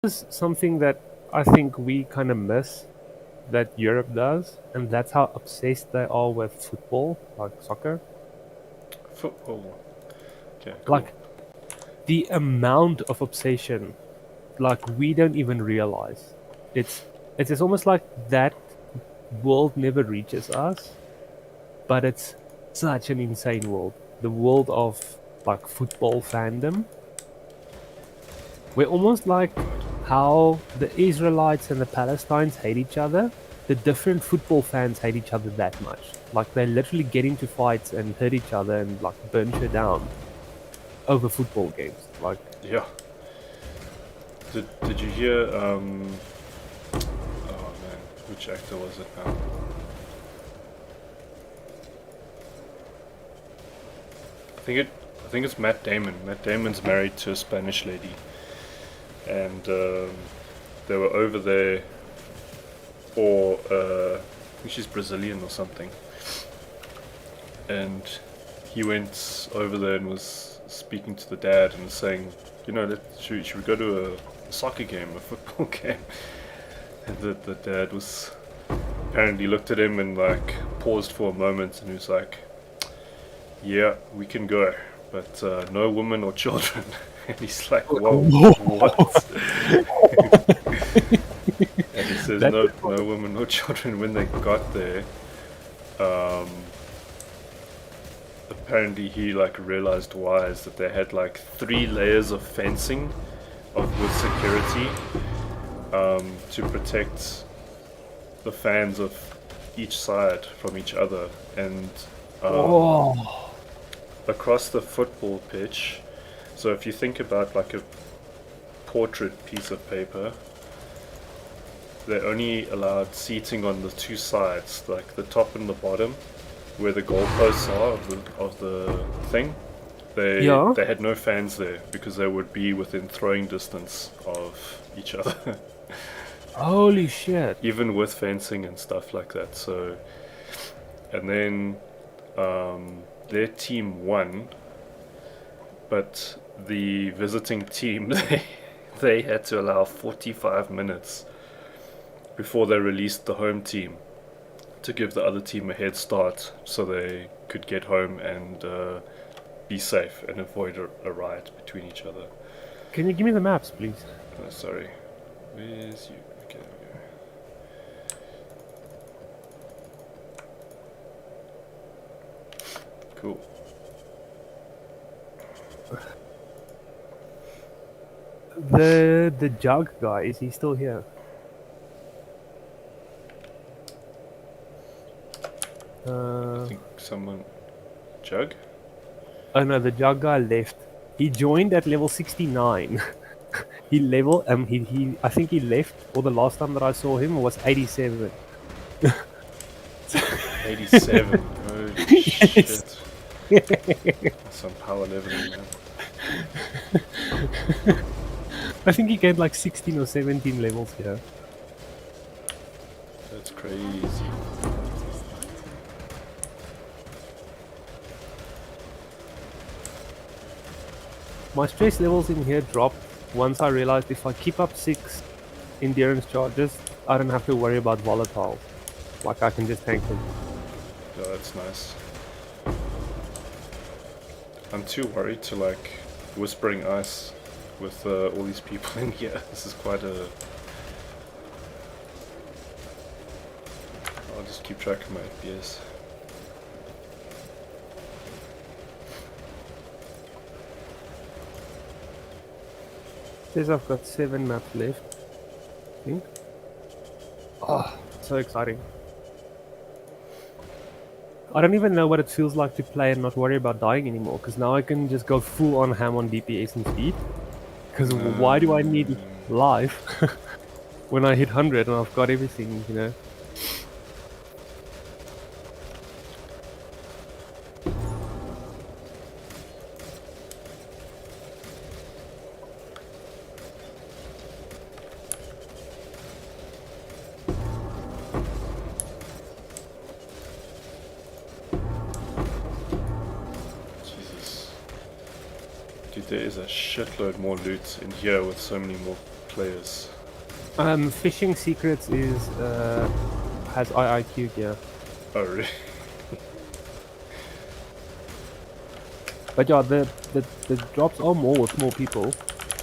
is something that I think we kind of miss that Europe does, and that's how obsessed they are with football, like soccer. Football. Okay, cool. Like the amount of obsession, like we don't even realize. It's almost like that world never reaches us, but it's such an insane world. The world of like football fandom. We're almost like how the Israelites and the Palestinians hate each other. The different football fans hate each other that much. Like they literally get into fights and hurt each other and like burn shit down over football games. Like Yeah. Did you hear? Oh man, which actor was it now? I think it's Matt Damon. Matt Damon's married to a Spanish lady, and they were over there, or I think she's Brazilian or something, and he went over there and was speaking to the dad and saying, you know, should we go to a soccer game, a football game? And the dad was apparently looked at him and like paused for a moment and he was like, yeah, we can go, but no women or children. And he's like, whoa, what? And he says no women or children. When they got there, apparently he like realized why is that they had like 3 layers of fencing with security to protect the fans of each side from each other, and across the football pitch. So if you think about like a portrait piece of paper, they only allowed seating on the 2 sides, like the top and the bottom, where the goalposts are of the thing. They had no fans there because they would be within throwing distance of each other. Holy shit. Even with fencing and stuff like that. So, and then their team won, but the visiting team, they had to allow 45 minutes before they released the home team to give the other team a head start so they could get home and be safe and avoid a riot between each other. Can you give me the maps, please? Sorry. Where's you? Okay, there we go. Cool. The jug guy, is he still here? I think someone... Jug? Oh no, the jug guy left. He joined at level 69. I think he left, or the last time that I saw him was 87. 87? Holy shit. That's some power leveling, man. I think he gained like 16 or 17 levels here. That's crazy. My stress levels in here dropped once I realized if I keep up 6 endurance charges, I don't have to worry about volatiles. Like I can just tank them. Yeah, that's nice. I'm too worried to like Whispering Ice with all these people in here. This is quite a... I'll just keep track of my FPS. Says I've got 7 maps left, I think. Oh, so exciting. I don't even know what it feels like to play and not worry about dying anymore, because now I can just go full on ham on DPS and speed. Because why do I need life when I hit 100 and I've got everything, you know? Dude, there is a shitload more loot in here with so many more players? Fishing Secrets is has IIQ gear. Oh, really? But yeah, the drops are more with more people.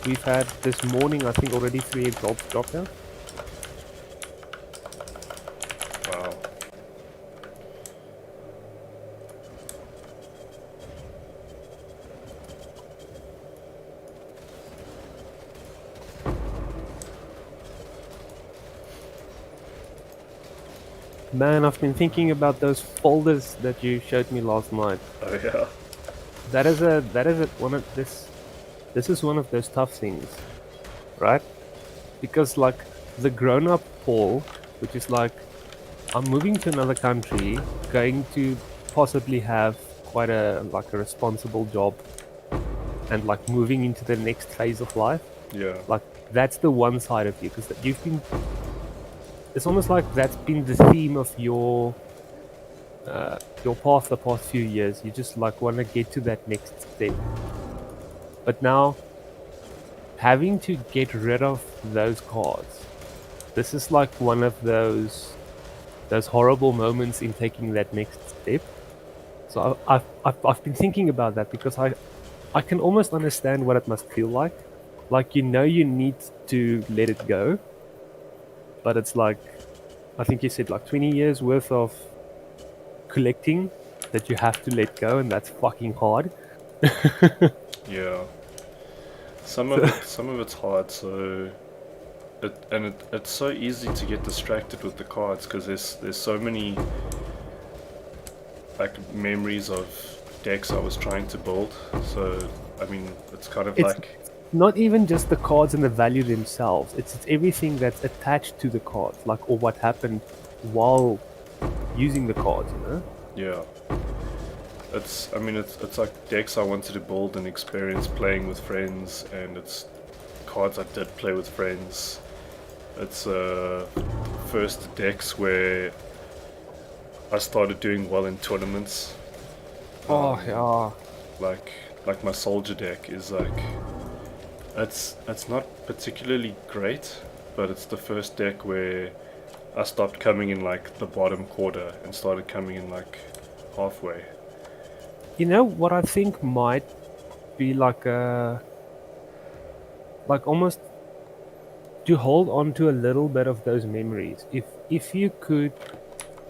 We've had this morning, I think, already 3 drops dropped here. Wow. Man, I've been thinking about those folders that you showed me last night. Oh, yeah. One of this is one of those tough things, right? Because like the grown-up Paul, which is like I'm moving to another country, going to possibly have quite a responsible job, and like moving into the next phase of life. Yeah. Like that's the one side of you, because you've been. It's almost like that's been the theme of your path the past few years. You just like want to get to that next step. But now, having to get rid of those cards, this is like one of those horrible moments in taking that next step. So I've been thinking about that, because I can almost understand what it must feel like. Like you need to let it go, but it's like I think you said like 20 years worth of collecting that you have to let go, and that's fucking hard. Yeah. Some of it's hard. So it's so easy to get distracted with the cards because there's so many like memories of decks I was trying to build. So I mean, it's kind of It's like not even just the cards and the value themselves. It's everything that's attached to the cards, like or what happened while using the cards. yeah. It's like decks I wanted to build and experience playing with friends, and it's cards I did play with friends. It's first decks where I started doing well in tournaments. Oh yeah. Like my soldier deck is like it's not particularly great, but it's the first deck where I stopped coming in like the bottom quarter and started coming in like halfway. You know what I think might be like a almost to hold on to a little bit of those memories. If you could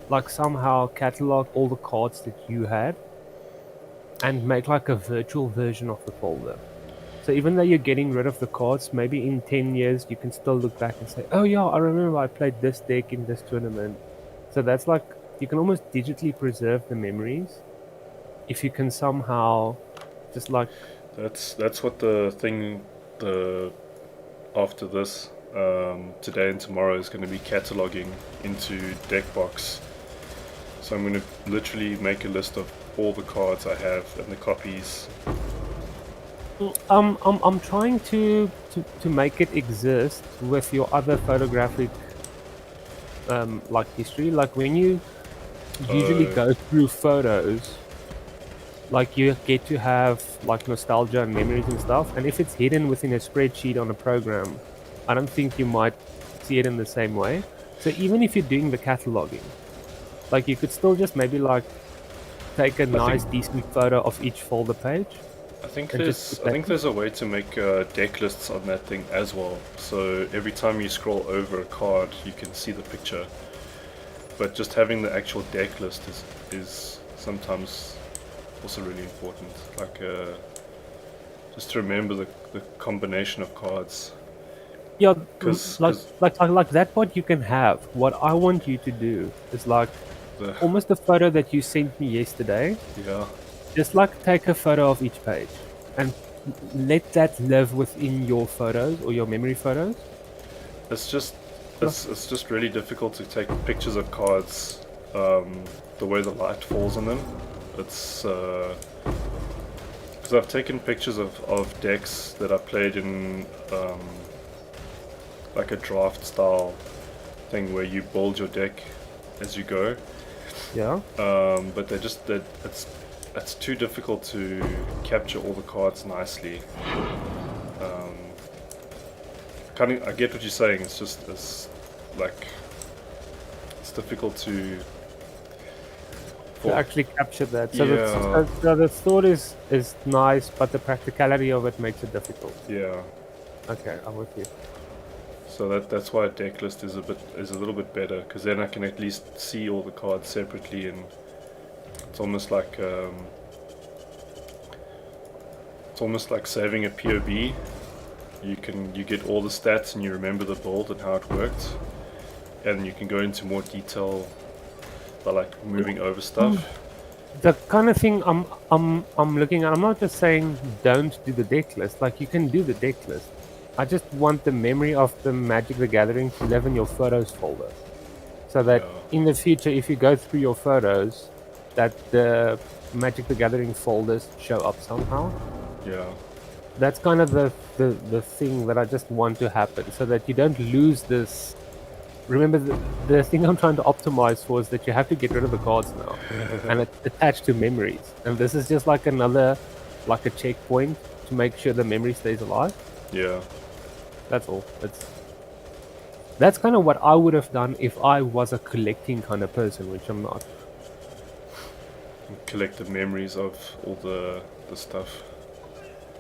like somehow catalog all the cards that you had and make like a virtual version of the folder. So even though you're getting rid of the cards, maybe in 10 years you can still look back and say, oh yeah, I remember I played this deck in this tournament. So that's like, you can almost digitally preserve the memories if you can somehow just like... That's what the after this today and tomorrow is going to be cataloging into Deckbox. So I'm going to literally make a list of all the cards I have and the copies. I'm trying to make it exist with your other photographic like history. Like when you usually go through photos, like you get to have like nostalgia and memories and stuff, and if it's hidden within a spreadsheet on a program, I don't think you might see it in the same way. So even if you're doing the cataloging, like you could still just maybe like take a nice decent photo of each folder page. I think there's a way to make deck lists on that thing as well. So every time you scroll over a card, you can see the picture. But just having the actual deck list is sometimes also really important. Like just to remember the combination of cards. Yeah, like that part you can have. What I want you to do is like almost the photo that you sent me yesterday. Yeah. Just like take a photo of each page and let that live within your photos or your memory photos. It's just really difficult to take pictures of cards the way the light falls on them. It's because I've taken pictures of decks that I played in like a draft style thing where you build your deck as you go. Yeah. But it's too difficult to capture all the cards nicely. I get what you're saying. It's just like it's difficult to. actually capture that. So, Yeah. the thought is nice, but the practicality of it makes it difficult. Yeah. Okay, I'm with you. So that's why a deck list is a little bit better, because then I can at least see all the cards separately, and it's almost like saving a POB. You get all the stats and you remember the build and how it worked, and you can go into more detail by like moving over stuff. The kind of thing I'm looking at, I'm not just saying don't do the deck list. Like, you can do the deck list. I just want the memory of the Magic the Gathering to live in your photos folder, so that Yeah. in the future, if you go through your photos, that the Magic the Gathering folders show up somehow. Yeah. That's kind of the thing that I just want to happen, so that you don't lose this. Remember, the thing I'm trying to optimize for is that you have to get rid of the cards now, and it's attached to memories. And this is just like another, like a checkpoint to make sure the memory stays alive. Yeah. That's all. That's kind of what I would have done if I was a collecting kind of person, which I'm not. Collect the memories of all the stuff.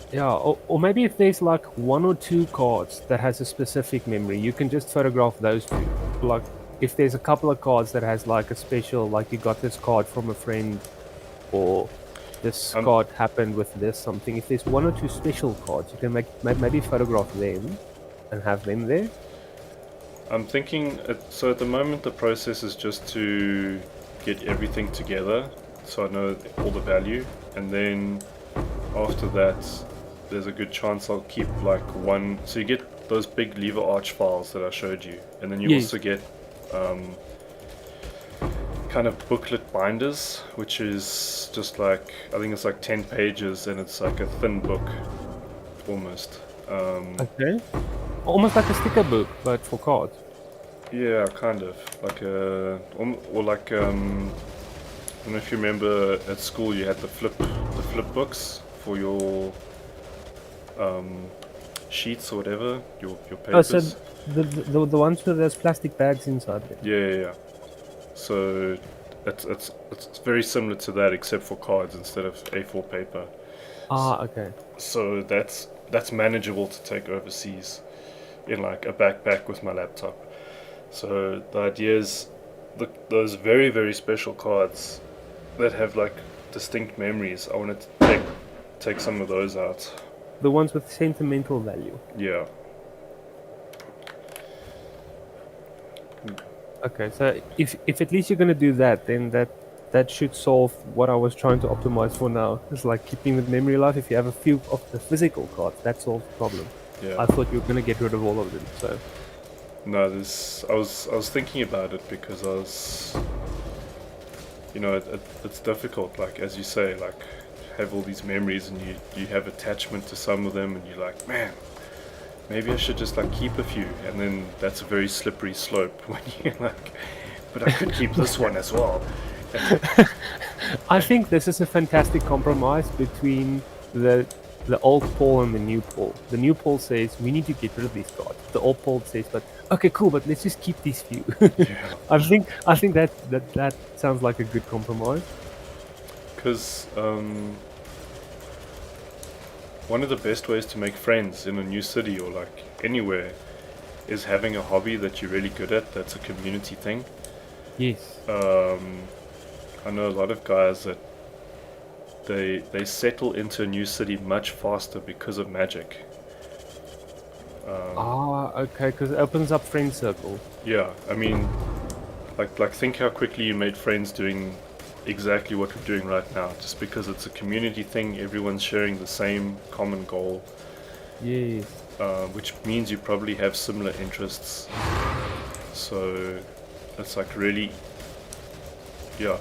Yeah, or maybe if there's like one or two cards that has a specific memory, you can just photograph those two. Like, if there's a couple of cards that has like a special, like you got this card from a friend, or this card happened with this something. If there's one or two special cards, you can maybe photograph them and have them there. I'm thinking, so at the moment the process is just to get everything together, so I know all the value, and then after that there's a good chance I'll keep like one. So you get those big lever arch files that I showed you, and then you Yes. also get kind of booklet binders, which is just like, I think it's like 10 pages, and it's like a thin book almost. Okay. Almost like a sticker book, but for cards. Yeah, kind of like or like I don't know if you remember at school you had the flip books for your sheets or whatever, your Oh, so papers. the ones with those plastic bags inside them. Yeah. So it's very similar to that, except for cards instead of A4 paper. Ah, okay. So that's manageable to take overseas in like a backpack with my laptop. So the idea is those very, very special cards that have like distinct memories, I want to take some of those out. The ones with sentimental value. Yeah. Okay, so if at least you're gonna do that, then that should solve what I was trying to optimize for now. It's like keeping the memory alive. If you have a few of the physical cards, that solves the problem. Yeah. I thought you were gonna get rid of all of them, so. No, I was thinking about it because I was, it's difficult. Like as you say, like have all these memories and you have attachment to some of them, and you're like, man, maybe I should just like keep a few, and then that's a very slippery slope when you're like, but I could keep this one as well. I think this is a fantastic compromise between the old Paul and the new Paul. The new Paul says we need to get rid of these cards. The old Paul says, but okay, cool, but let's just keep these few. Yeah. I think that sounds like a good compromise. Because one of the best ways to make friends in a new city or like anywhere is having a hobby that you're really good at. That's a community thing. Yes. I know a lot of guys that they settle into a new city much faster because of Magic. Okay, because it opens up friend circle. Yeah, I mean, like think how quickly you made friends doing exactly what we're doing right now, just because it's a community thing. Everyone's sharing the same common goal. Yes. Which means you probably have similar interests. So it's like really, yeah,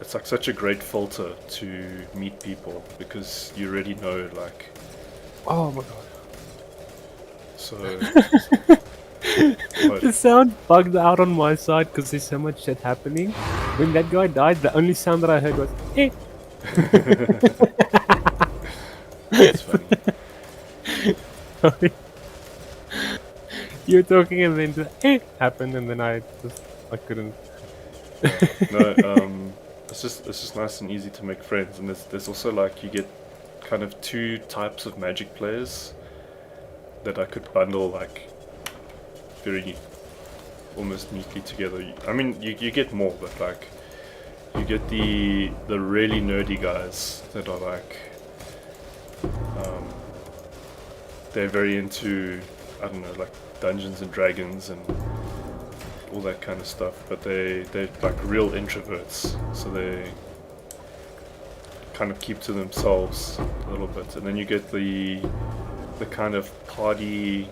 it's like such a great filter to meet people because you already know, like. Oh my god. So. The sound bugged out on my side because there's so much shit happening. When that guy died, the only sound that I heard was eh. That's funny. You were talking and then happened, and then I couldn't. Yeah. No. It's just nice and easy to make friends, and there's also like you get kind of two types of Magic players that I could bundle like very almost neatly together. I mean, you get more, but like you get the really nerdy guys that are like um, they're very into, I don't know, like Dungeons and Dragons and all that kind of stuff, but they're like real introverts, so they kind of keep to themselves a little bit. And then you get the kind of party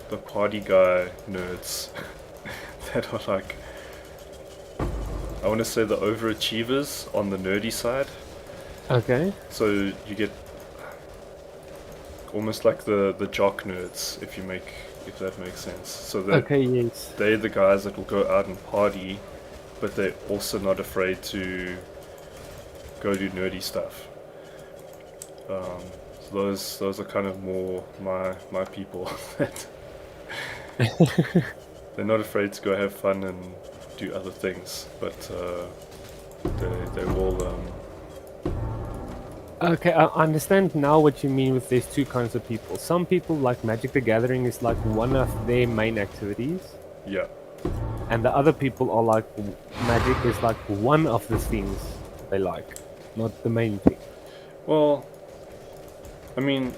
guy nerds that are like, I want to say, the overachievers on the nerdy side. Okay. So you get almost like the jock nerds, if that makes sense. So Okay. Yes. they're the guys that will go out and party, but they're also not afraid to go do nerdy stuff. So those are kind of more my people. They're not afraid to go have fun and do other things, but they will. Okay, I understand now what you mean with there's two kinds of people. Some people like Magic the Gathering is like one of their main activities, Yeah. and the other people are like Magic is like one of the things they like, not the main thing. Well, I mean,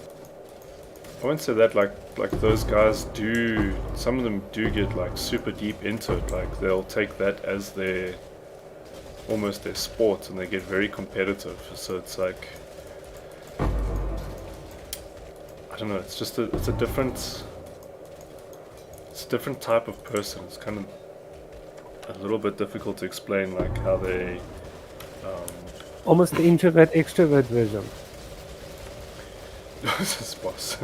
I wouldn't say that like those guys do. Some of them do get like super deep into it. Like they'll take that as their almost their sport, and they get very competitive. So it's like, I don't know. It's a different type of person. It's kind of a little bit difficult to explain, like how they. Almost the introvert extrovert version. This boss.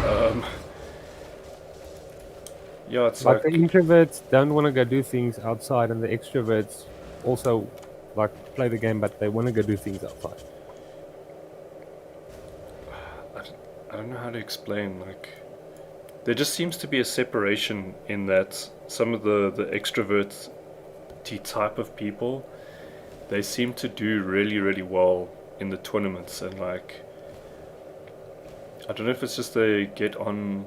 um, yeah, it's Like the like introverts don't want to go do things outside, and the extroverts also like play the game, but they want to go do things outside. I don't know how to explain. Like there just seems to be a separation in that some of the extrovert type of people, they seem to do really really well in the tournaments, and like I don't know if it's just they get on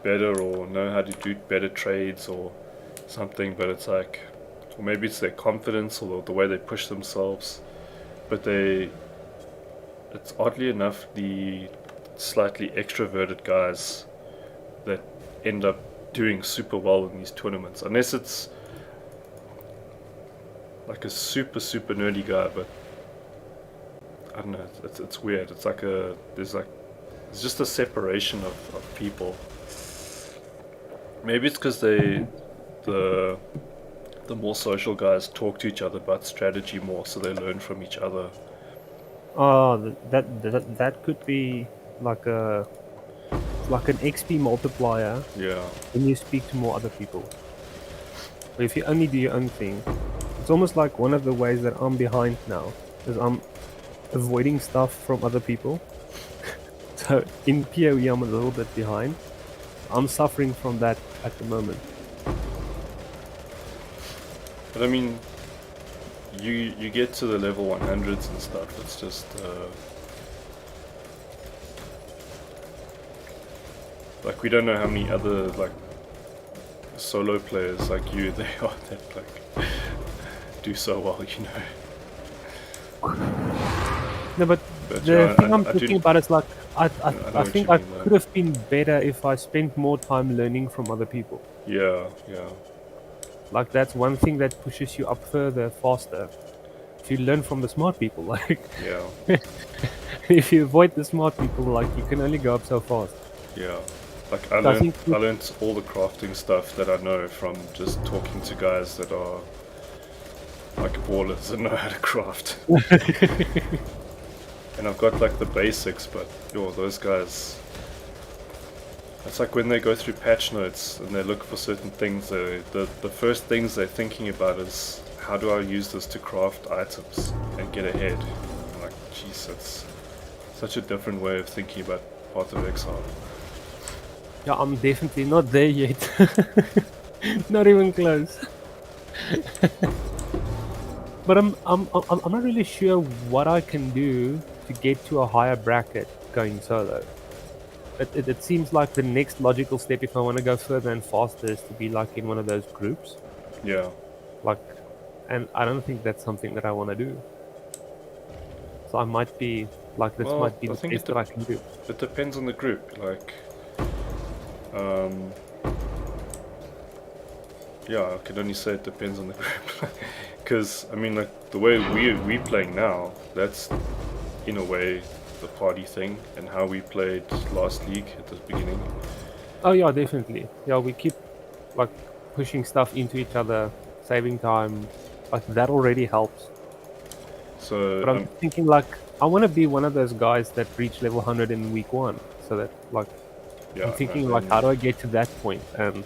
better or know how to do better trades or something, but it's like, or maybe it's their confidence or the way they push themselves, but it's oddly enough the slightly extroverted guys that end up doing super well in these tournaments, unless it's like a super super nerdy guy, but I don't know, it's weird. It's like there's just a separation of people. Maybe it's because the more social guys talk to each other about strategy more, so they learn from each other. Oh, that could be like an XP multiplier Yeah, when you speak to more other people. But if you only do your own thing, it's almost like one of the ways that I'm behind now is I'm avoiding stuff from other people. So in PoE I'm a little bit behind. I'm suffering from that at the moment. but I mean, you get to the level 100s and stuff. It's just like we don't know how many other like solo players like you they are that like do so well, you know. No, but But the yeah, thing I'm I do. thinking about is like I know I what think you I mean, could have been better if I spent more time learning from other people. Yeah, yeah, Like that's one thing that pushes you up further faster. If you learn from the smart people, like yeah, if you avoid the smart people, like you can only go up so fast. yeah. Like So I think I learned all the crafting stuff that I know from just talking to guys that are like ballers and know how to craft. And I've got like the basics, but yo, those guys. It's like when they go through patch notes and they look for certain things. The first things they're thinking about is how do I use this to craft items and get ahead. I'm like, jeez, it's Such a different way of thinking about Path of Exile. Yeah, I'm definitely not there yet. Not even close. But I'm not really sure what I can do to get to a higher bracket going solo. It seems like the next logical step, if I want to go further and faster, is to be like in one of those groups. Yeah. Like, and I don't think that's something that I want to do. So I might be like, this Well, might be I the think best that I can do. it depends on the group. Like, yeah, I can only say it depends on the group. Because, I mean, like, the way we playing now, that's, in a way, the party thing, and how we played last league at the beginning. Oh yeah, definitely. Yeah, we keep like pushing stuff into each other, saving time. Like that already helps. So, But I'm just thinking like I want to be one of those guys that reach level 100 in week 1. So that like I'm yeah, no, thinking like then how do I get to that point? And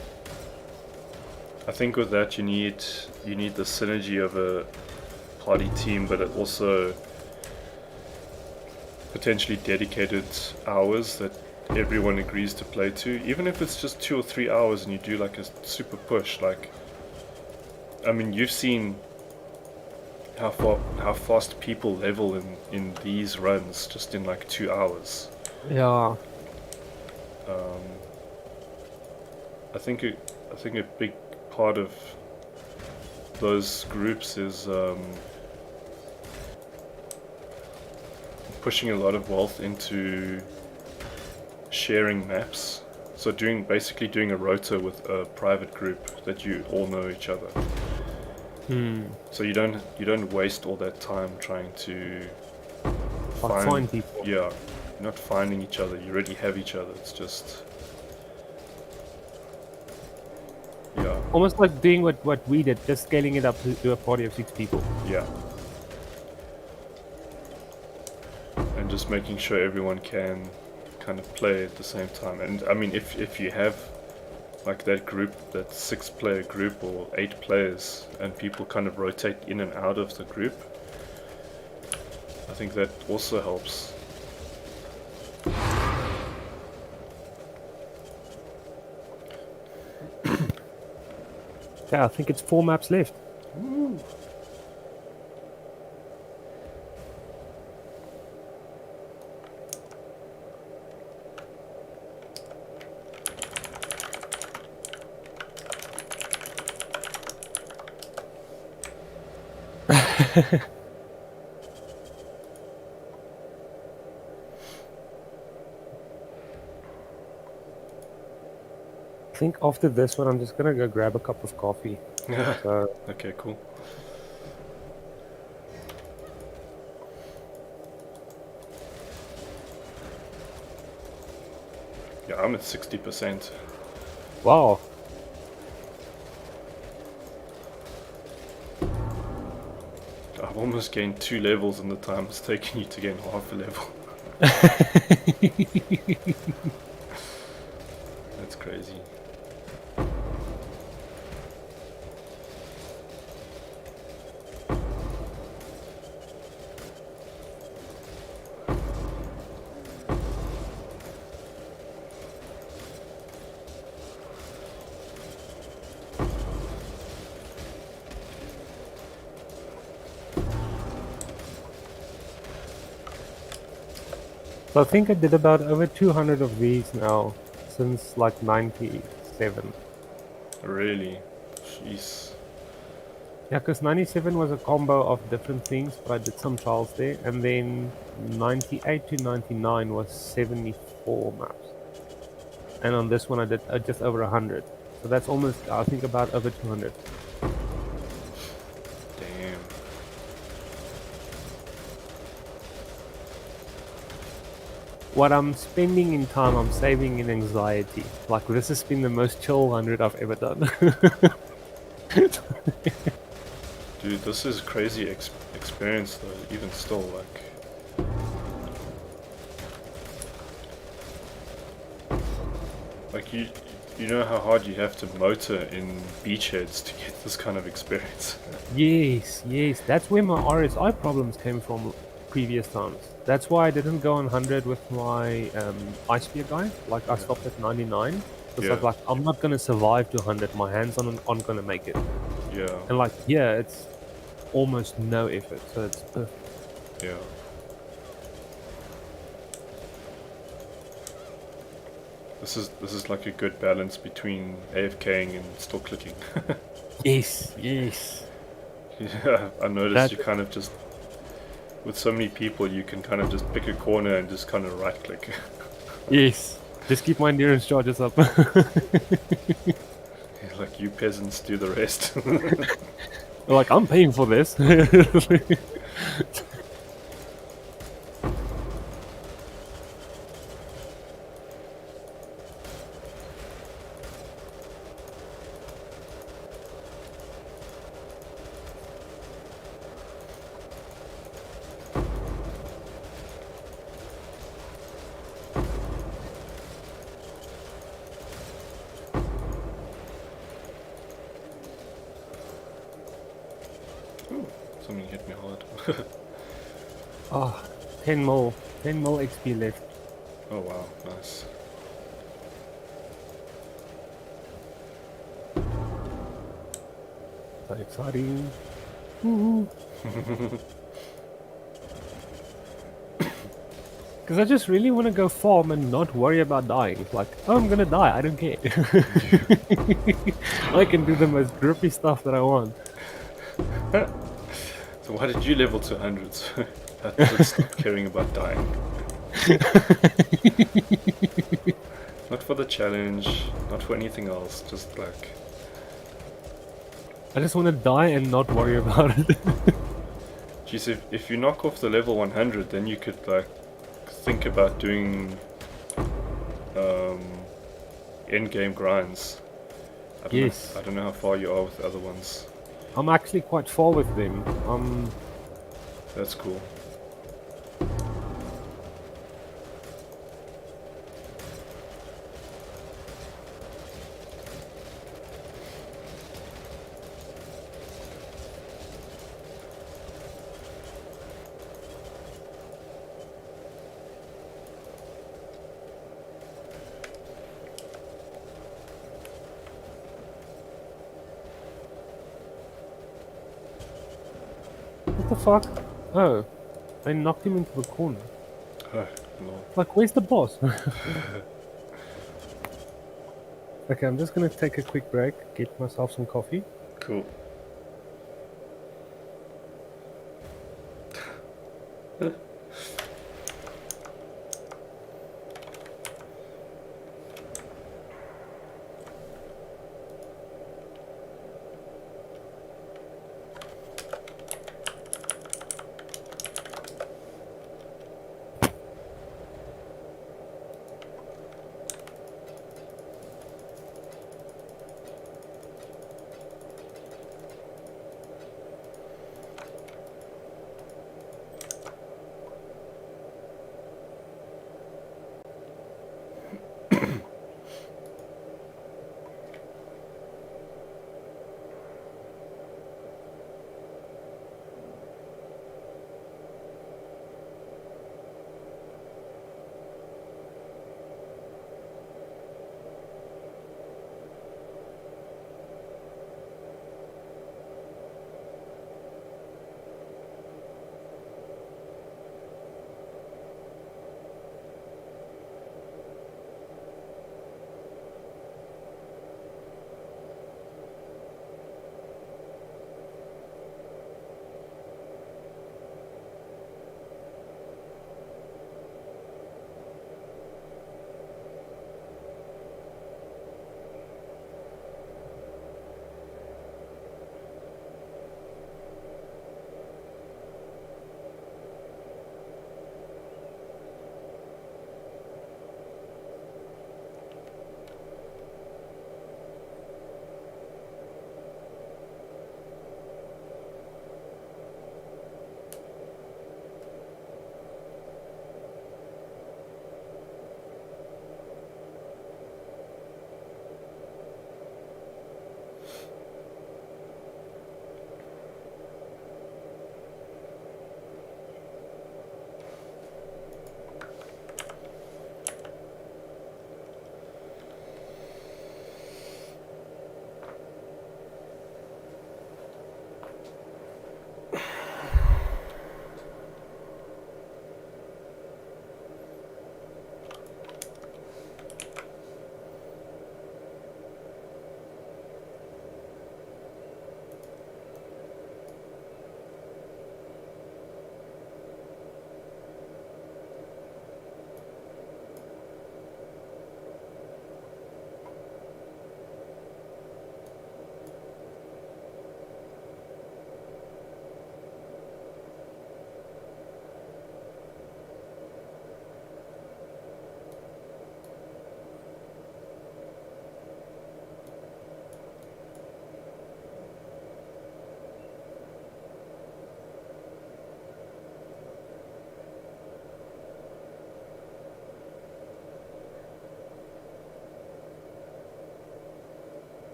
I think with that you need the synergy of a party team, but it also potentially dedicated hours that everyone agrees to play to, even if it's just 2 or 3 hours, and you do like a super push. Like, I mean, you've seen how fast people level in these runs just in like 2 hours. yeah, Um, I think a big part of those groups is pushing a lot of wealth into sharing maps. So basically doing a rota with a private group that you all know each other. So you don't waste all that time trying to like find people. yeah, you're not finding each other. You already have each other. It's just yeah, Almost like doing what we did, just scaling it up to a party of 6 people. yeah, and just making sure everyone can kind of play at the same time. And I mean, if you have like that group, that 6-player group or 8 players, and people kind of rotate in and out of the group, I think that also helps. Yeah, I think it's 4 maps left. Woo. I think after this one, I'm just gonna go grab a cup of coffee. So Okay, cool. Yeah, I'm at 60%. wow. I've almost gained 2 levels in the time it's taken you to gain half a level. That's crazy. So I think I did about over 200 of these now since like 97. Really? Jeez. Yeah, because 97 was a combo of different things, but I did some trials there. And then 98 to 99 was 74 maps. And on this one I did just over 100. So that's almost, I think, about over 200. Damn. What I'm spending in time, I'm saving in anxiety. Like, this has been the most chill 100 I've ever done. Dude, this is crazy experience though, even still, like you know how hard you have to motor in beachheads to get this kind of experience. Yes, yes. That's where my RSI problems came from. previous times. That's why I didn't go on 100 with my ice spear guy. Like I Yeah. stopped at 99 because I Yeah. was like, I'm not gonna survive to 100. My hands aren't gonna make it. Yeah. And like, yeah, it's almost no effort, so it's perfect. Yeah. This is like a good balance between AFKing and still clicking. Yes, yes. Yeah, I noticed That you kind of just with so many people you can kind of just pick a corner and just kind of right click. yes. Just keep my endurance charges up. Like you peasants do the rest. Like I'm paying for this. Ooh, something hit me hard. Oh, 10 mil. 10 mil XP left. Oh wow, nice. So exciting. Woohoo. Because I just really want to go farm and not worry about dying. Like, oh, I'm gonna die. I don't care. I can do the most grippy stuff that I want. So why did you level to 100 so that would stop caring about dying? Not for the challenge, not for anything else, just like... I just want to die and not worry about it. Geez, if you knock off the level 100, then you could like think about doing end game grinds. Yes. I don't know how far you are with the other ones. I'm actually quite far with them. That's cool. What the fuck? Oh, they knocked him into the corner. Oh, no. Like, where's the boss? Okay, I'm just gonna take a quick break, get myself some coffee. Cool.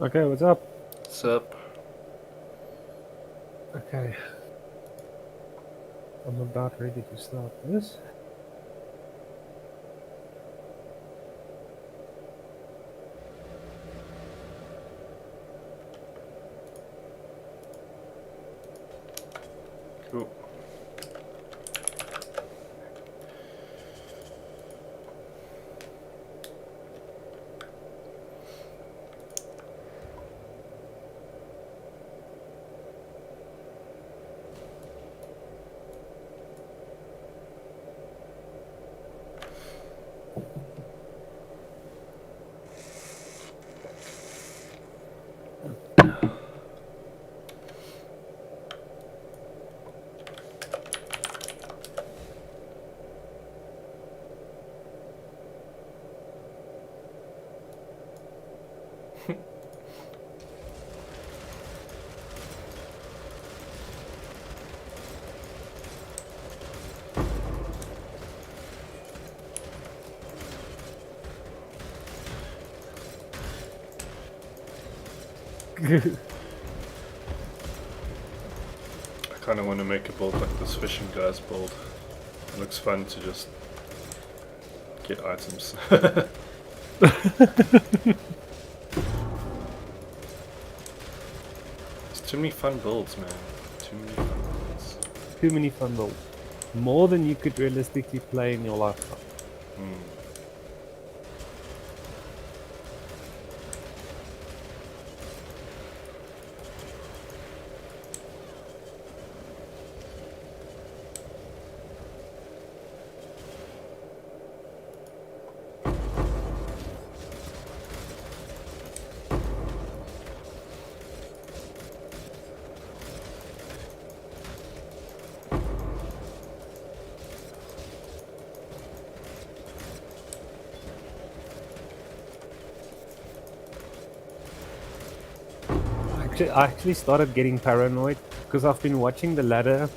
Okay, what's up? What's up? Okay. I'm about ready to start this. Cool. I kind of want to make a build like this fishing guy's build. It looks fun to just get items. It's too many fun builds, man. Too many fun builds. Too many fun builds. More than you could realistically play in your lifetime. I actually started getting paranoid because I've been watching the ladder,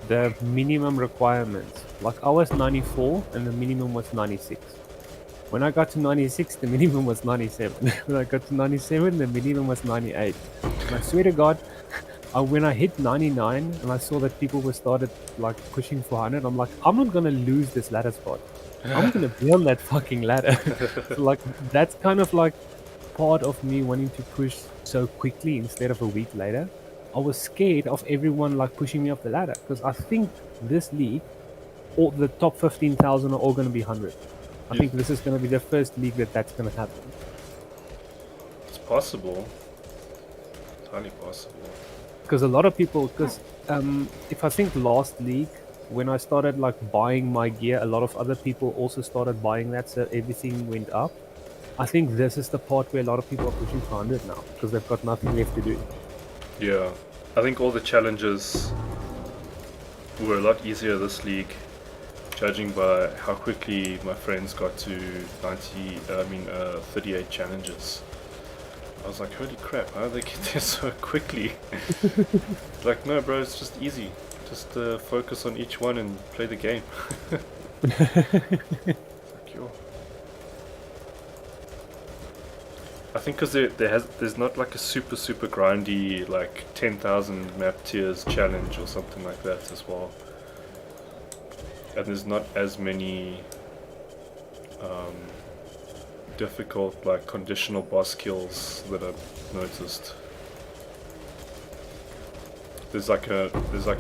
the minimum requirements. Like I was 94 and the minimum was 96. When I got to 96, the minimum was 97. When I got to 97, the minimum was 98. And I swear to God, when I hit 99 and I saw that people were started like pushing for 100, I'm like, I'm not gonna lose this ladder spot. I'm gonna be on that fucking ladder. So like that's kind of like part of me wanting to push so quickly instead of a week later. I was scared of everyone like pushing me off the ladder because I think this league, all the top 15,000 are all gonna be 100. I think this is gonna be the first league that's gonna happen. It's possible. It's highly possible. Because a lot of people, if I think last league, when I started like buying my gear, a lot of other people also started buying that, so everything went up. I think this is the part where a lot of people are pushing for 100 now because they've got nothing left to do. Yeah, I think all the challenges were a lot easier this league, judging by how quickly my friends got to 38 challenges. I was like, holy crap, how did they get there so quickly? Like, no bro, it's just easy. Just focus on each one and play the game. Like, yo. I think because there's not like a super grindy like 10,000 map tiers challenge or something like that as well. And there's not as many difficult like conditional boss kills that I've noticed. There's like a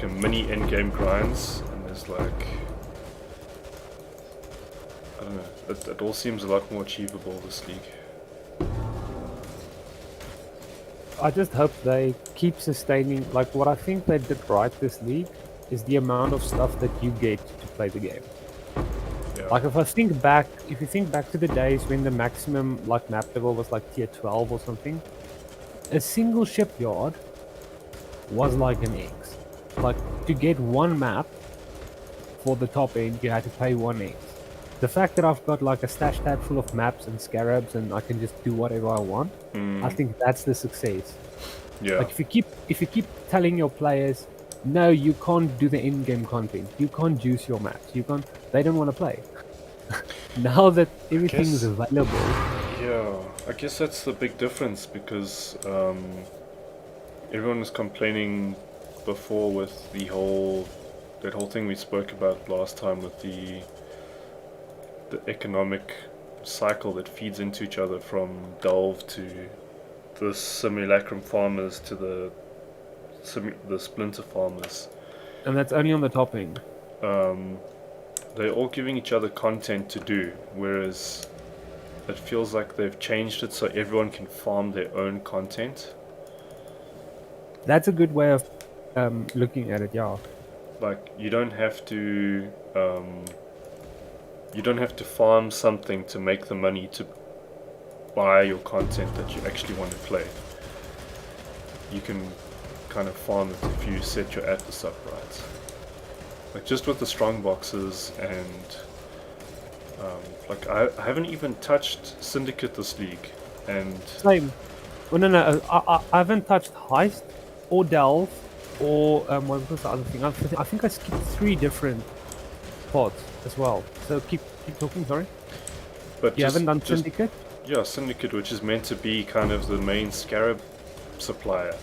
mini end game grinds, and there's like, I don't know, it all seems a lot more achievable this league. I just hope they keep sustaining. Like what I think they did right this league is the amount of stuff that you get to play the game. Yeah. Like if you think back to the days when the maximum like map level was like tier 12 or something, a single shipyard was like an X. Like to get one map for the top end, you had to pay 1X. The fact that I've got like a stash tab full of maps and scarabs and I can just do whatever I want, I think that's the success. Yeah. Like if you keep telling your players, no, you can't do the in-game content, you can't juice your maps, they don't want to play. Now that everything's available, Yeah, I guess that's the big difference because everyone was complaining before with that whole thing we spoke about last time with the economic cycle that feeds into each other from Delve to the simulacrum farmers to the splinter farmers. And that's only on the topping. Um, they're all giving each other content to do, whereas it feels like they've changed it so everyone can farm their own content. That's a good way of looking at it, yeah. Like you don't have to farm something to make the money to buy your content that you actually want to play. You can kind of farm it if you set your atlas up right. Like just with the strong boxes and like I haven't even touched Syndicate this league, and Same. Well, no. I haven't touched Heist or Delve or what was the other thing? I think I skipped 3 different pods as well. So keep talking. Sorry. but You haven't done just Syndicate? yeah, Syndicate, which is meant to be kind of the main Scarab supplier,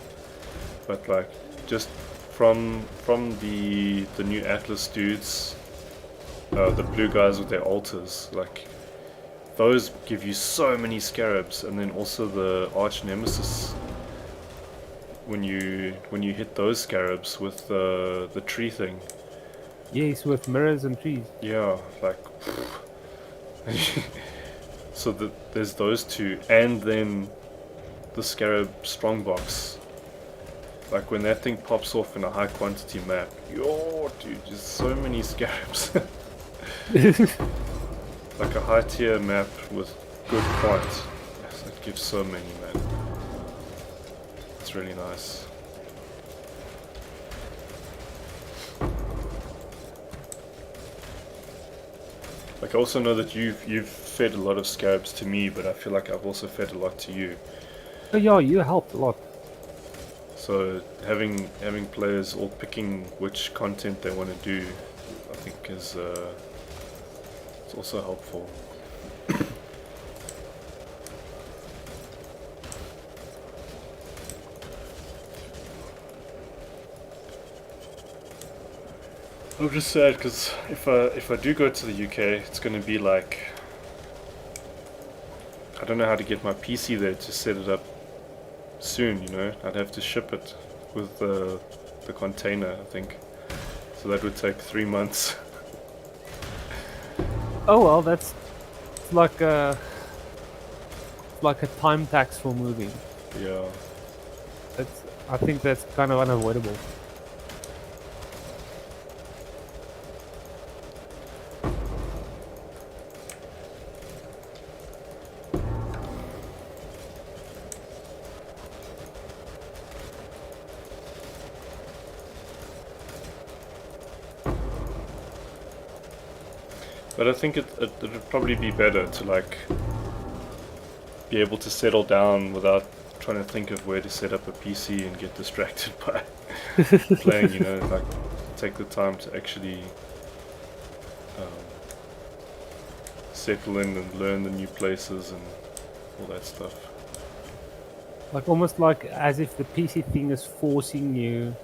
but like just from the new Atlas dudes, the blue guys with their altars, like those give you so many Scarabs, and then also the Archnemesis. When you hit those Scarabs with the tree thing, Yes, with mirrors and trees. yeah, like so there's those two, and then the Scarab Strongbox. Like when that thing pops off in a high quantity map, yo, dude, just so many Scarabs. Like a high tier map with good quant. Yes, it gives so many, man. It's really nice. Like I also know that you've fed a lot of Scarabs to me, but I feel like I've also fed a lot to you. Oh yeah, you helped a lot. So having players all picking which content they want to do, I think is it's also helpful. I'm just sad because if I do go to the UK, it's going to be like I don't know how to get my PC there to set it up soon. You know, I'd have to ship it with the container, I think. So that would take 3 months. Oh well, that's like a time tax for moving. Yeah. I think that's kind of unavoidable. But I think it would probably be better to like be able to settle down without trying to think of where to set up a PC and get distracted by playing, you know, like take the time to actually settle in and learn the new places and all that stuff. Like almost like as if the PC thing is forcing you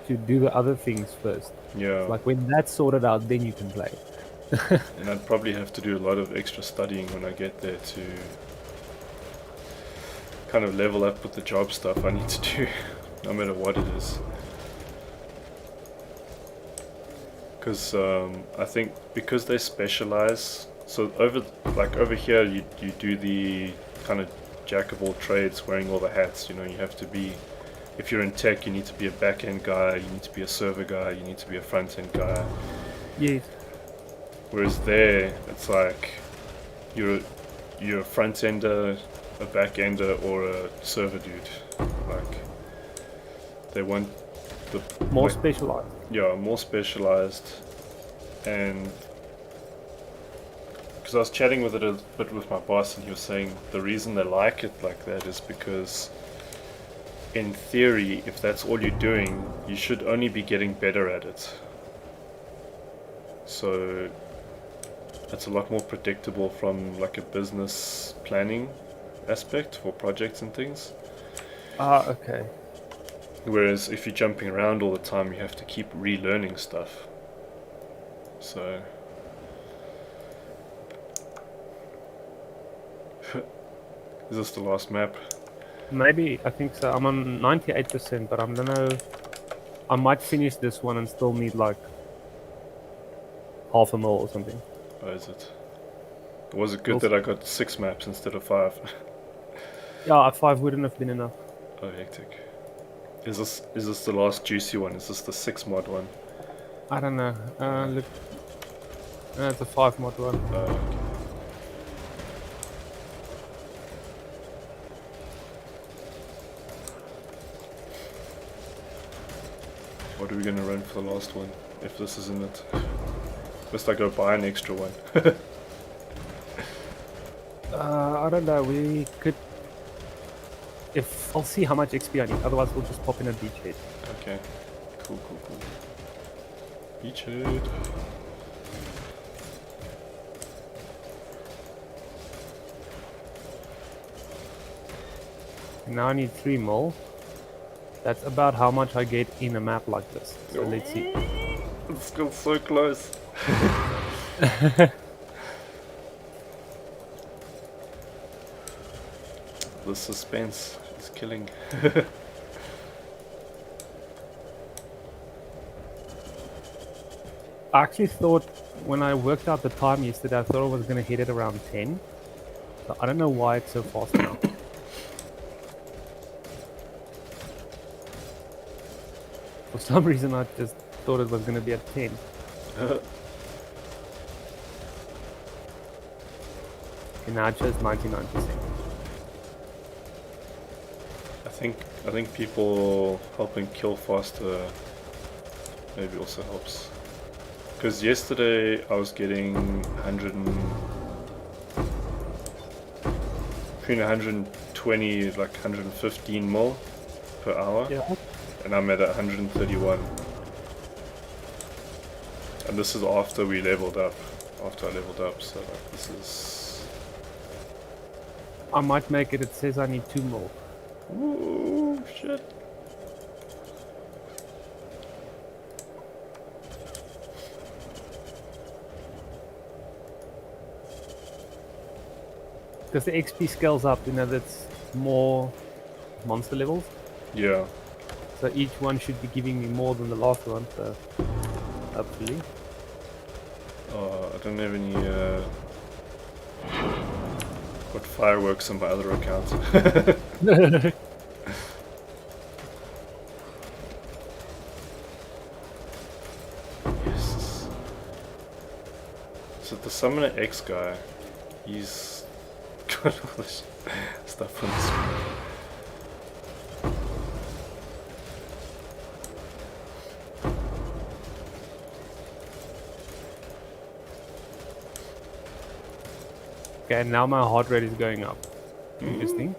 to do the other things first. Yeah. It's like when that's sorted out, then you can play. And I'd probably have to do a lot of extra studying when I get there to kind of level up with the job stuff I need to do, no matter what it is. Because I think because they specialize, so over here you do the kind of jack of all trades, wearing all the hats. You know, you have to be, if you're in tech, you need to be a back end guy, you need to be a server guy, you need to be a front end guy. Yes. Whereas there, it's like you're a front ender, a back ender, or a server dude. Like they want the More specialized. Yeah, more specialized. And because I was chatting with it a bit with my boss, and he was saying the reason they like it like that is because in theory, if that's all you're doing, you should only be getting better at it. So it's a lot more predictable from like a business planning aspect for projects and things. Ah, okay. Whereas if you're jumping around all the time, you have to keep relearning stuff. So is this the last map? Maybe, I think so. I'm on 98%, but I don't know. I might finish this one and still need like half a mil or something. Or is it? Was it good We'll that I see. got 6 maps instead of 5? Yeah, a 5 wouldn't have been enough. Oh, hectic. Is this the last juicy one? Is this the 6 mod one? I don't know. Look, it's a 5 mod one. Okay. What are we gonna run for the last one? If this isn't it, must I go buy an extra one? I don't know. We could. If I'll see how much XP I need. Otherwise, we'll just pop in a beachhead. Okay. Cool. Beachhead. Now I need 3 mil. That's about how much I get in a map like this. So let's see. It's still so close. The suspense is killing. I actually thought when I worked out the time yesterday, I thought I was going to hit it around 10. So I don't know why it's so fast now. For some reason, I just thought it was going to be at 10. Okay, now it shows 99%. I think people helping kill faster maybe also helps. Because yesterday I was getting 100 between 120 like 115 mil per hour, Yeah. and I'm at 131. And this is after we leveled up. After I leveled up, so like this is. I might make it. It says I need 2 more. Ooh, shit. Because the XP scales up, you know, that's more monster levels. Yeah. So each one should be giving me more than the last one, so hopefully. I don't have any. Got fireworks on my other account. Yes. So the Summoner X guy, he's got all this stuff on the screen. Okay, now my heart rate is going up. Interesting.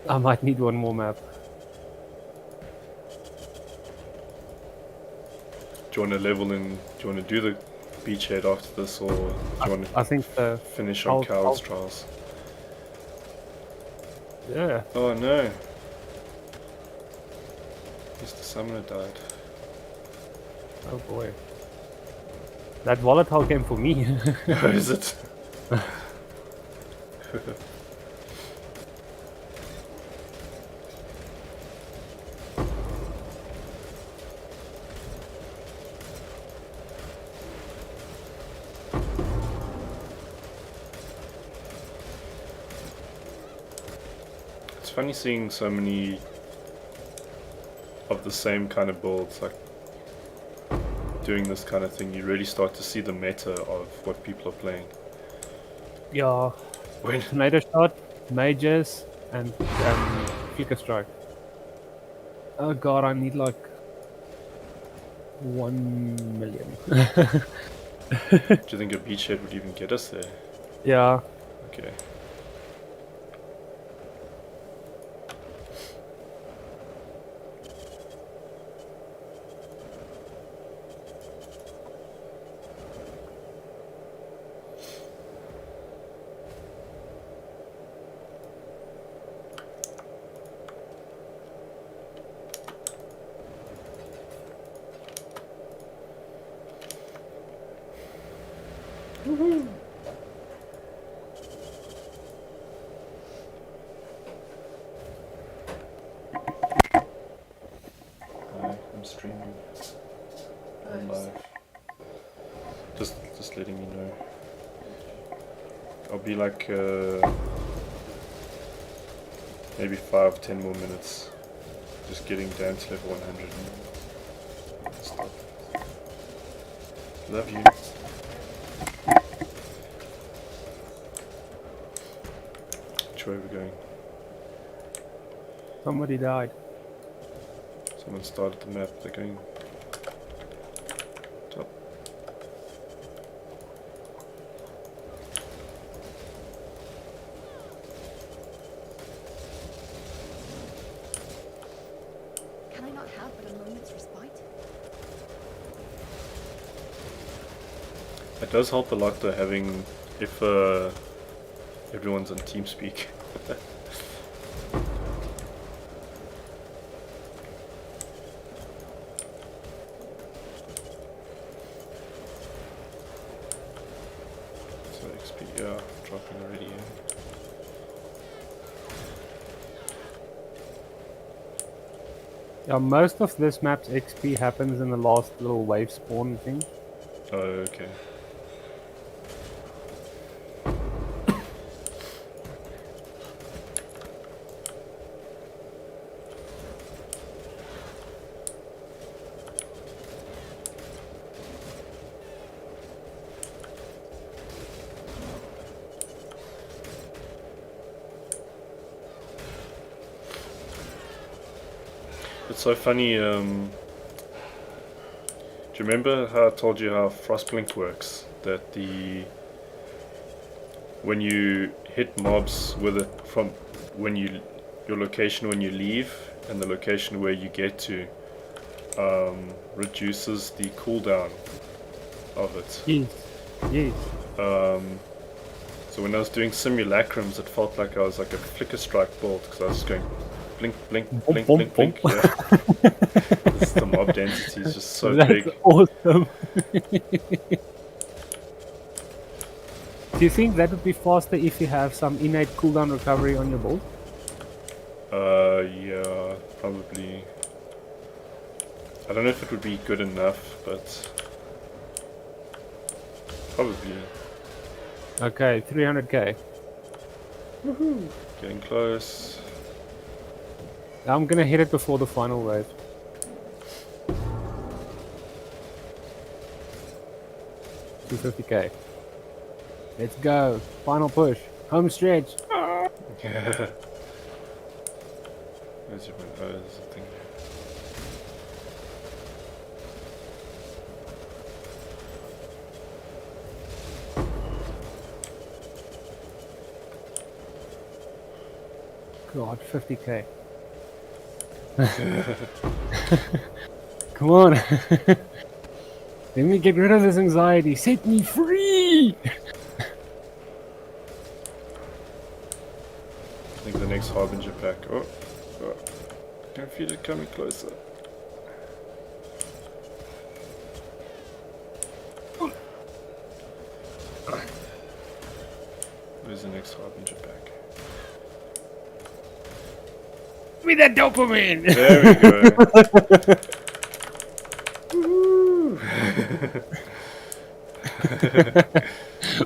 I might need one more map. Do you want to level in? Do you want to do the beachhead after this, or do you want I to think so. finish on Coward's Trials? Yeah. Oh no! Mr. Summoner died. Oh boy. That volatile came for me. Oh, is it? It's funny seeing so many of the same kind of builds, like doing this kind of thing. You really start to see the meta of what people are playing. Yeah. When Tornado shot, mages, and flicker strike. Oh god, I need like 1 million. do you think a beachhead would even get us there? Yeah. Okay. Hi, I'm streaming. I'm live. Just letting you know. I'll be like maybe 5-10 more minutes. Just getting down to level 100 and stop. Love you. Which way are we going? Somebody died. Someone started the map. They're going top. Can I not have but a moment's respite? It does help a lot though having if everyone's on TeamSpeak. So XP, yeah, dropping already. Yeah. Yeah, most of this map's XP happens in the last little wave spawn thing. Oh, okay. It's so funny, do you remember how I told you how Frostblink works? That when you hit mobs with it from your location when you leave and the location where you get to reduces the cooldown of it. Yes. Yes. So when I was doing simulacrums, it felt like I was like a flicker strike bolt because I was going blink, blink, blink, blink, blink. Yeah. The mob density is just so That's big. awesome. Do you think that would be faster if you have some innate cooldown recovery on your bolt? Yeah, probably. I don't know if it would be good enough, but probably. Okay, 300k. Woohoo! Getting close. I'm gonna hit it before the final wave. $250k. Let's go. Final push. Home stretch. Yeah. Where's your oh, there's a thing there. God, 50k. Come on. Let me get rid of this anxiety. Set me free! I think the next Harbinger pack. Oh, oh. I can feel it coming closer. Where's the next Harbinger pack? Give me that dopamine! There we go.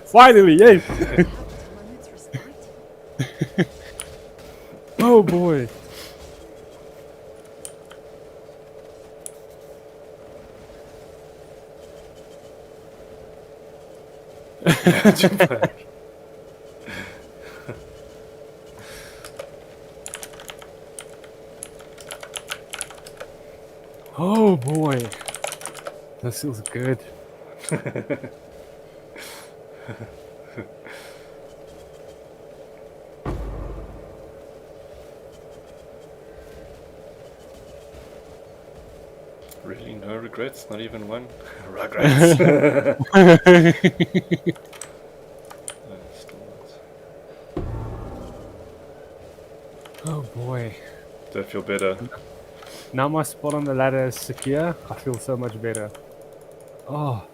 Finally, yes! Have but a moment's respite? Oh boy. Oh boy. This feels good. Really, no regrets? Not even one? Regrets. Still not. Oh boy. Do I feel better? Now my spot on the ladder is secure. I feel so much better. Oh.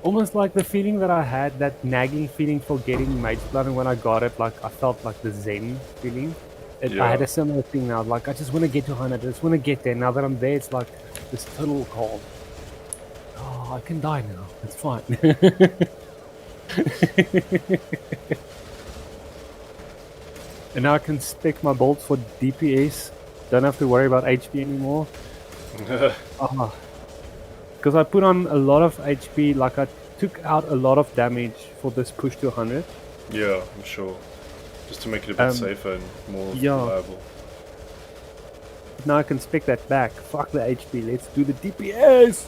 Almost like the feeling that I had, that nagging feeling for getting Mage Blood, and when I got it, like I felt like the Zen feeling. I had Yeah. a similar thing now. Like I just want to get to 100. I just want to get there. Now that I'm there, it's like this total calm. Oh, I can die now. It's fine. And now I can spec my bolts for DPS. Don't have to worry about HP anymore. Because I put on a lot of HP. Like I took out a lot of damage for this push to 100. Yeah, I'm sure. Just to make it a bit safer and more yeah. reliable. Now I can spec that back. Fuck the HP. Let's do the DPS.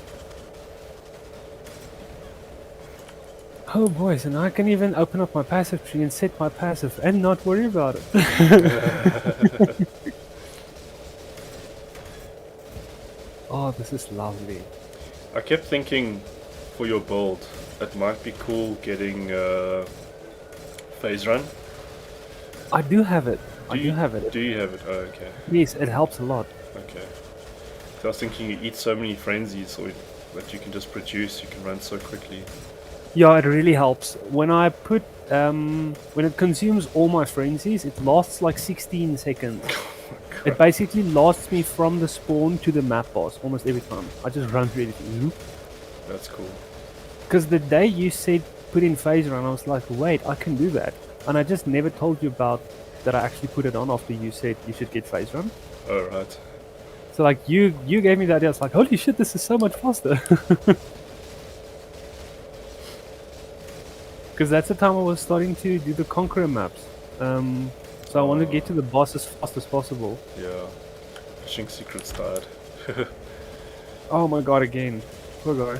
Oh boy, so now I can even open up my passive tree and set my passive and not worry about it. Oh, this is lovely. I kept thinking for your build, it might be cool getting phase run. I do have it. Do you have it? Oh, okay. Yes, it helps a lot. Okay. So I was thinking you eat so many frenzies or that you can just produce, you can run so quickly. Yeah, it really helps. When I put, when it consumes all my frenzies, it lasts like 16 seconds. It basically lasts me from the spawn to the map boss almost every time. I just run through everything. That's cool. Because the day you said put in phase run, I was like, wait, I can do that. And I just never told you about that I actually put it on after you said you should get phase run. Oh, right. So like you gave me the idea. I was like, holy shit, this is so much faster. Because that's the time I was starting to do the Conqueror maps. So I want to get to the boss as fast as possible. Yeah. Fishing secrets died. Oh my god, again. Poor guy.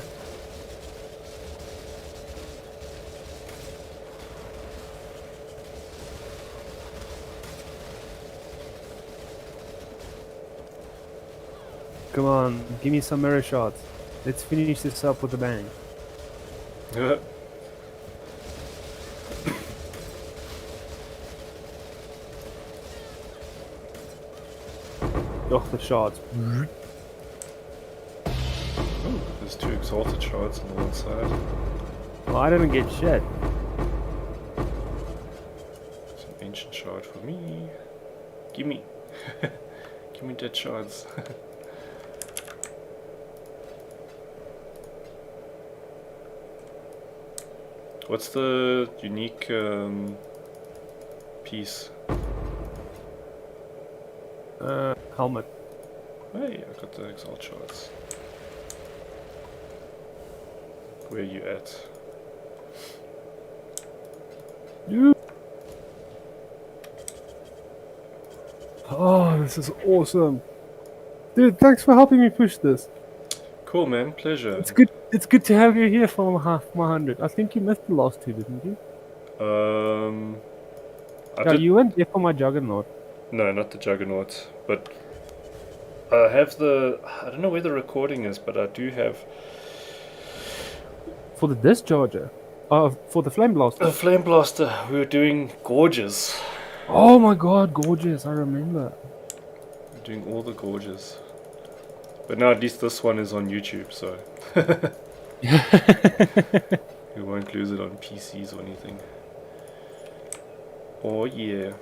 Come on, give me some mirror shots. Let's finish this up with a bang. Oh, the shots. Ooh, there's 2 exalted shards on the one side. Well, I didn't get shit. It's an ancient shard for me. Gimme. Give me dead shards. What's the unique piece? Helmet. Hey, I got the exalt shards. Where are you at? Oh, this is awesome. Dude, thanks for helping me push this. Cool, man. Pleasure. It's good. It's good to have you here for my 100. I think you missed the last 2, didn't you? I Yeah, did. you went there for my Juggernaut. No, not the Juggernaut, but I have the. I don't know where the recording is, but I do have For the discharger. For the flame blaster. a flame blaster. We were doing gorges. Oh my god, gorgeous! I remember. We're doing all the gorges. But now at least this one is on YouTube, so we won't lose it on PCs or anything. Oh yeah.